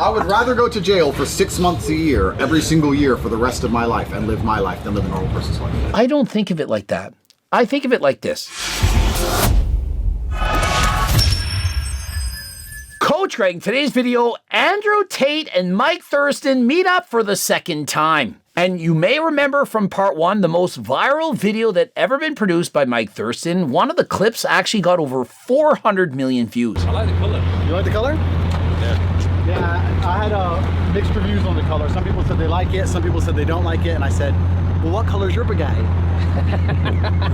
I would rather go to jail for 6 months a year, every single year for the rest of my life and live my life than live a normal person's life. I don't think of it like that. I think of it like this. Coach Greg, in today's video, Andrew Tate and Mike Thurston meet up for the second time. And you may remember from part one, the most viral video that ever been produced by Mike Thurston. One of the clips actually got over 400 million views. I like the color. You like the color? Yeah. Yeah, I had mixed reviews on the color. Some people said they like it, some people said they don't like it, and I said, well, what color's your Bugatti?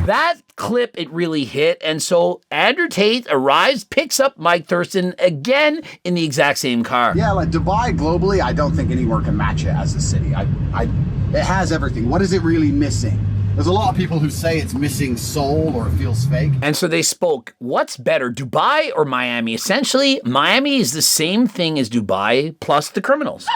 That clip, it really hit, and so Andrew Tate arrives, picks up Mike Thurston again in the exact same car. Yeah, like Dubai globally, I don't think anywhere can match it as a city. It has everything. What is it really missing? There's a lot of people who say it's missing soul or it feels fake. And so they spoke, what's better, Dubai or Miami? Essentially, Miami is the same thing as Dubai plus the criminals.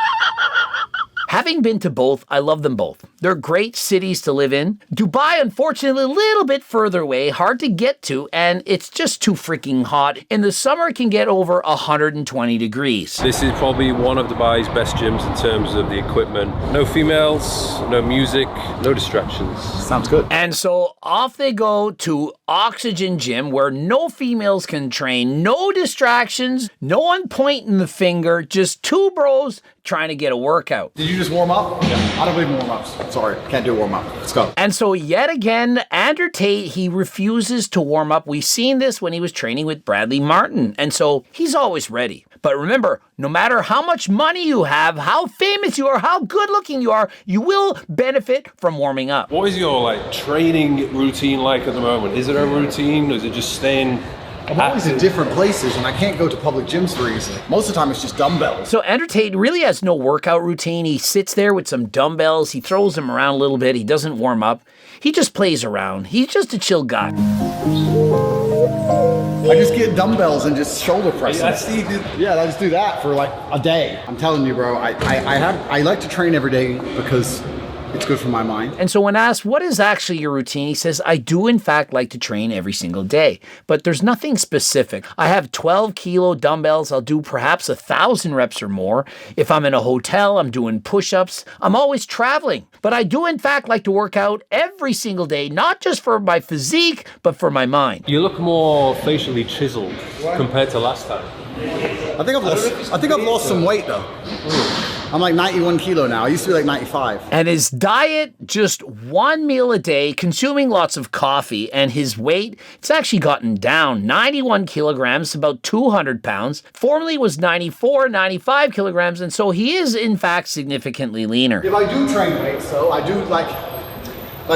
Having been to both, I love them both. They're great cities to live in. Dubai, unfortunately, a little bit further away, hard to get to, and it's just too freaking hot. In the summer, it can get over 120 degrees. This is probably one of Dubai's best gyms in terms of the equipment. No females, no music, no distractions. Sounds good. And so off they go to Oxygen Gym, where no females can train, no distractions, no one pointing the finger, just two bros trying to get a workout. Did you just warm up? Yeah. I don't believe in warm-ups. Sorry, can't do warm-up. Let's go. And so yet again, Andrew Tate, he refuses to warm up. We've seen this when he was training with Bradley Martin. And so he's always ready. But remember, no matter how much money you have, how famous you are, how good looking you are, you will benefit from warming up. What is your training routine like at the moment? Is it a routine? Or is it just staying I'm always in different places and I can't go to public gyms very easily. Most of the time it's just dumbbells. So Andrew Tate really has no workout routine. He sits there with some dumbbells. He throws them around a little bit. He doesn't warm up. He just plays around. He's just a chill guy. I just get dumbbells and just shoulder press. I see you do. Yeah, I just do that for like a day. I'm telling you, bro, I like to train every day because it's good for my mind. And so when asked, what is actually your routine? He says, I do in fact like to train every single day, but there's nothing specific. I have 12 kilo dumbbells. I'll do perhaps 1,000 reps or more. If I'm in a hotel, I'm doing push-ups. I'm always traveling, but I do in fact like to work out every single day, not just for my physique, but for my mind. You look more facially chiseled compared to last time. I think I've lost some weight though. I'm like 91 kilo now. I used to be like 95. And his diet, just one meal a day, consuming lots of coffee, and his weight, it's actually gotten down 91 kilograms, about 200 pounds. Formerly was 94, 95 kilograms, and so he is in fact significantly leaner. If I do train weights though, I do like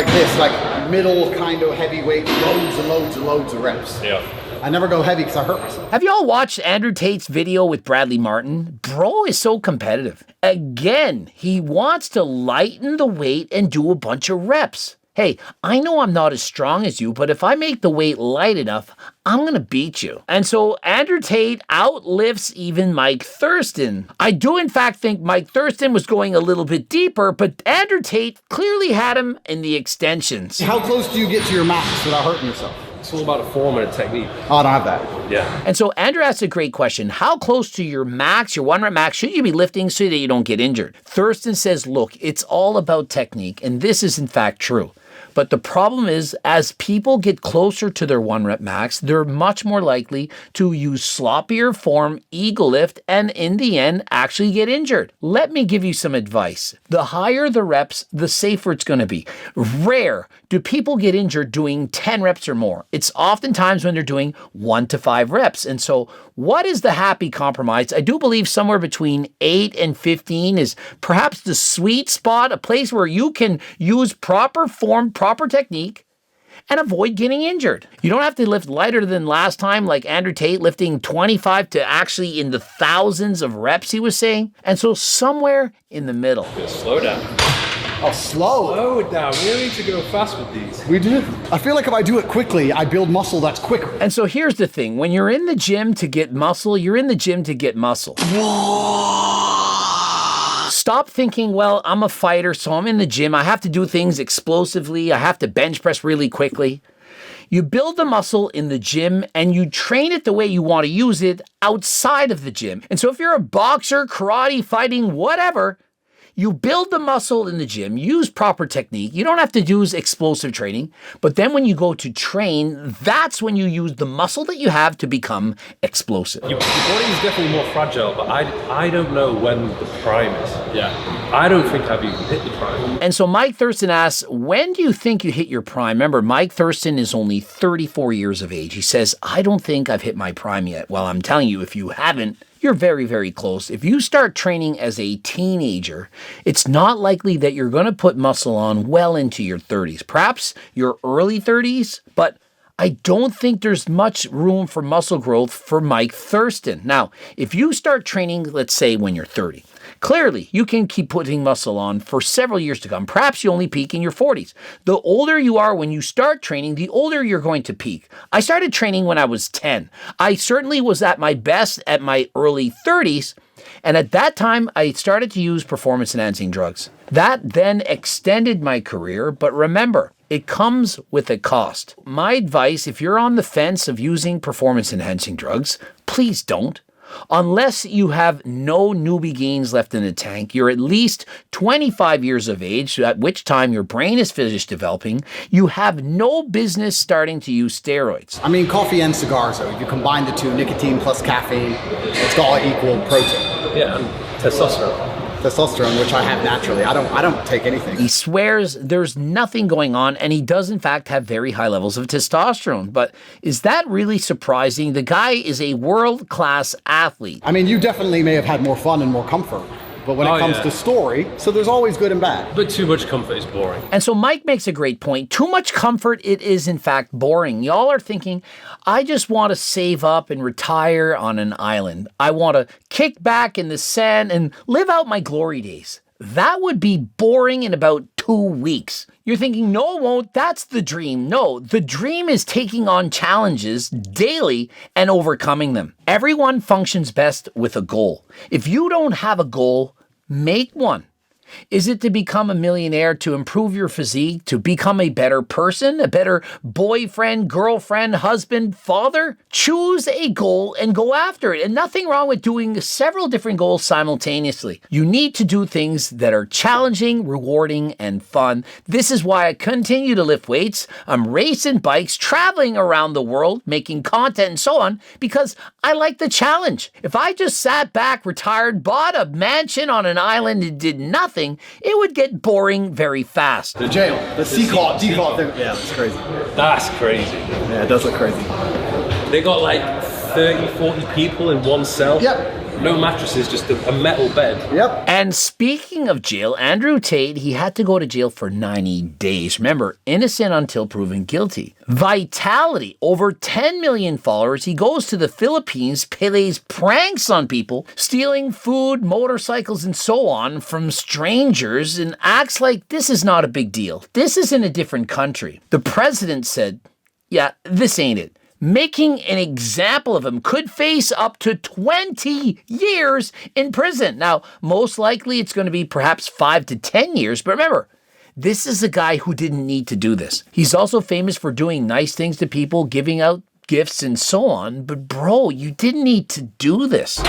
this, like middle kind of heavy weights, loads and loads and loads of reps. Yeah. I never go heavy because I hurt myself. Have you all watched Andrew Tate's video with Bradley Martin? Bro is so competitive. Again, he wants to lighten the weight and do a bunch of reps. Hey, I know I'm not as strong as you, but if I make the weight light enough, I'm going to beat you. And so Andrew Tate outlifts even Mike Thurston. I do in fact think Mike Thurston was going a little bit deeper, but Andrew Tate clearly had him in the extensions. How close do you get to your max without hurting yourself? It's all about a form and a technique. Oh, I don't have that. Yeah. And so Andrew asked a great question. How close to your max, your 1 rep max, should you be lifting so that you don't get injured? Thurston says, look, it's all about technique. And this is in fact true. But the problem is, as people get closer to their 1 rep max, they're much more likely to use sloppier form, ego lift, and in the end, actually get injured. Let me give you some advice. The higher the reps, the safer it's going to be. Rare do people get injured doing 10 reps or more. It's oftentimes when they're doing 1 to 5 reps. And so what is the happy compromise? I do believe somewhere between 8 and 15 is perhaps the sweet spot, a place where you can use proper form, proper technique, and avoid getting injured. You don't have to lift lighter than last time, like Andrew Tate lifting 25 to actually in the thousands of reps, he was saying. And so somewhere in the middle. Slow down. Oh, slow. Slow it down. We don't need to go fast with these. We do. I feel like if I do it quickly, I build muscle that's quicker. And so here's the thing. When you're in the gym to get muscle, you're in the gym to get muscle. Stop thinking, well, I'm a fighter, so I'm in the gym. I have to do things explosively. I have to bench press really quickly. You build the muscle in the gym and you train it the way you want to use it outside of the gym. And so if you're a boxer, karate, fighting, whatever, you build the muscle in the gym, use proper technique. You don't have to use explosive training, but then when you go to train, that's when you use the muscle that you have to become explosive. Your body is definitely more fragile, but I don't know when the prime is. Yeah. I don't think I've even hit the prime. And so Mike Thurston asks, when do you think you hit your prime? Remember, Mike Thurston is only 34 years of age. He says, I don't think I've hit my prime yet. Well, I'm telling you, if you haven't, you're very, very close. If you start training as a teenager, it's not likely that you're going to put muscle on well into your 30s, perhaps your early 30s, but I don't think there's much room for muscle growth for Mike Thurston. Now, if you start training, let's say when you're 30, clearly you can keep putting muscle on for several years to come. Perhaps you only peak in your 40s. The older you are when you start training, the older you're going to peak. I started training when I was 10. I certainly was at my best at my early 30s. And at that time, I started to use performance-enhancing drugs. That then extended my career, but remember, it comes with a cost. My advice, if you're on the fence of using performance-enhancing drugs, please don't. Unless you have no newbie gains left in the tank, you're at least 25 years of age, at which time your brain is finished developing, you have no business starting to use steroids. I mean, coffee and cigars, though. If you combine the two, nicotine plus caffeine, it's got equal protein. Yeah, and testosterone. Testosterone, which I have naturally. I don't take anything. He swears there's nothing going on, and he does in fact have very high levels of testosterone. But is that really surprising? The guy is a world-class athlete. I mean, you definitely may have had more fun and more comfort. But when it comes to story, so there's always good and bad. But too much comfort is boring. And so Mike makes a great point. Too much comfort, it is in fact boring. Y'all are thinking, I just want to save up and retire on an island. I want to kick back in the sand and live out my glory days. That would be boring in about 2 weeks. You're thinking, no, it won't. That's the dream. No, the dream is taking on challenges daily and overcoming them. Everyone functions best with a goal. If you don't have a goal, make one. Is it to become a millionaire, to improve your physique, to become a better person, a better boyfriend, girlfriend, husband, father? Choose a goal and go after it. And nothing wrong with doing several different goals simultaneously. You need to do things that are challenging, rewarding, and fun. This is why I continue to lift weights. I'm racing bikes, traveling around the world, making content and so on, because I like the challenge. If I just sat back, retired, bought a mansion on an island and did nothing, it would get boring very fast. The jail, the C-Call thing. Yeah, it's crazy. That's crazy. Yeah, it does look crazy. They got like 30, 40 people in one cell. Yep. No mattresses, just a metal bed. Yep. And speaking of jail, Andrew Tate, he had to go to jail for 90 days. Remember, innocent until proven guilty. Vitality, over 10 million followers. He goes to the Philippines, plays pranks on people, stealing food, motorcycles, and so on from strangers, and acts like this is not a big deal. This is in a different country. The president said, yeah, this ain't it. Making an example of him could face up to 20 years in prison. Now, most likely it's going to be perhaps 5 to 10 years, but remember, this is a guy who didn't need to do this. He's also famous for doing nice things to people, giving out gifts and so on, but bro, you didn't need to do this.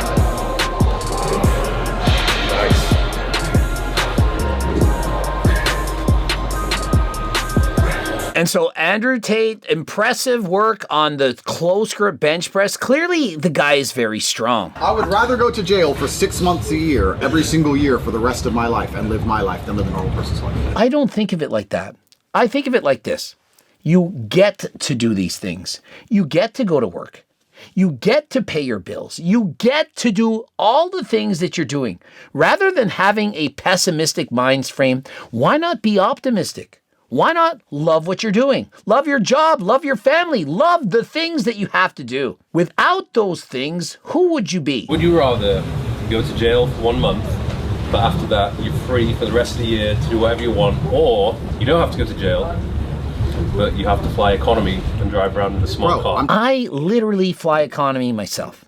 And so Andrew Tate, impressive work on the close grip bench press. Clearly, the guy is very strong. I would rather go to jail for 6 months a year, every single year for the rest of my life and live my life than live a normal person's life. I don't think of it like that. I think of it like this. You get to do these things. You get to go to work. You get to pay your bills. You get to do all the things that you're doing. Rather than having a pessimistic mind frame, why not be optimistic? Why not love what you're doing? Love your job, love your family, love the things that you have to do. Without those things, who would you be? Would you rather go to jail for 1 month, but after that you're free for the rest of the year to do whatever you want, or you don't have to go to jail, but you have to fly economy and drive around in a small car? I literally fly economy myself.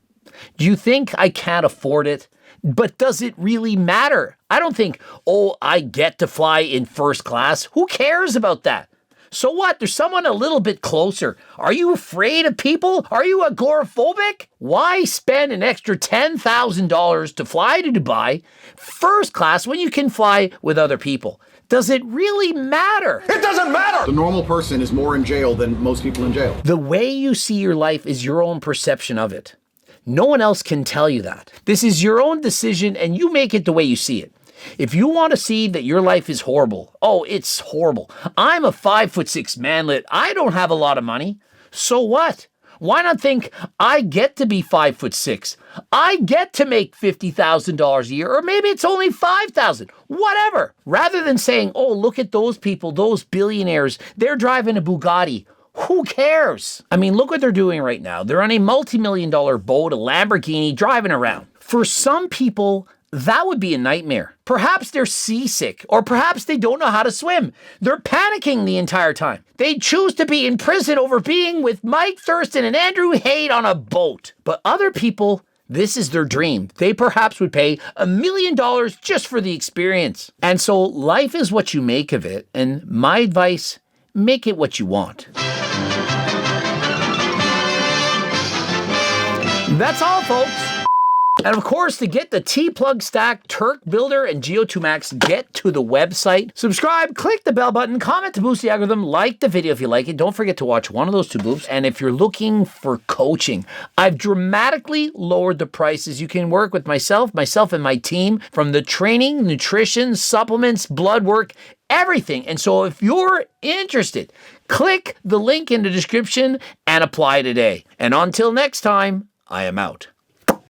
Do you think I can't afford it? But does it really matter? I don't think, oh, I get to fly in first class. Who cares about that? So what? There's someone a little bit closer. Are you afraid of people? Are you agoraphobic? Why spend an extra $10,000 to fly to Dubai first class when you can fly with other people? Does it really matter? It doesn't matter! The normal person is more in jail than most people in jail. The way you see your life is your own perception of it. No one else can tell you that. This is your own decision and you make it the way you see it. If you want to see that your life is horrible, oh, it's horrible. I'm a 5'6" manlet. I don't have a lot of money. So what? Why not think I get to be 5'6"? I get to make $50,000 a year, or maybe it's only $5,000, whatever. Rather than saying, oh, look at those people, those billionaires, they're driving a Bugatti. Who cares? I mean, look what they're doing right now. They're on a multi-million-dollar boat, a Lamborghini, driving around. For some people, that would be a nightmare. Perhaps they're seasick, or perhaps they don't know how to swim. They're panicking the entire time. They choose to be in prison over being with Mike Thurston and Andrew Haight on a boat. But other people, this is their dream. They perhaps would pay $1 million just for the experience. And so life is what you make of it. And my advice, make it what you want. That's all, folks. And of course, to get the T-Plug Stack, Turk Builder, and Geo2 Max, get to the website. Subscribe, click the bell button, comment to boost the algorithm, like the video if you like it. Don't forget to watch one of those two boops. And if you're looking for coaching, I've dramatically lowered the prices. You can work with myself and my team, from the training, nutrition, supplements, blood work, everything. And so if you're interested, click the link in the description and apply today. And until next time, I am out.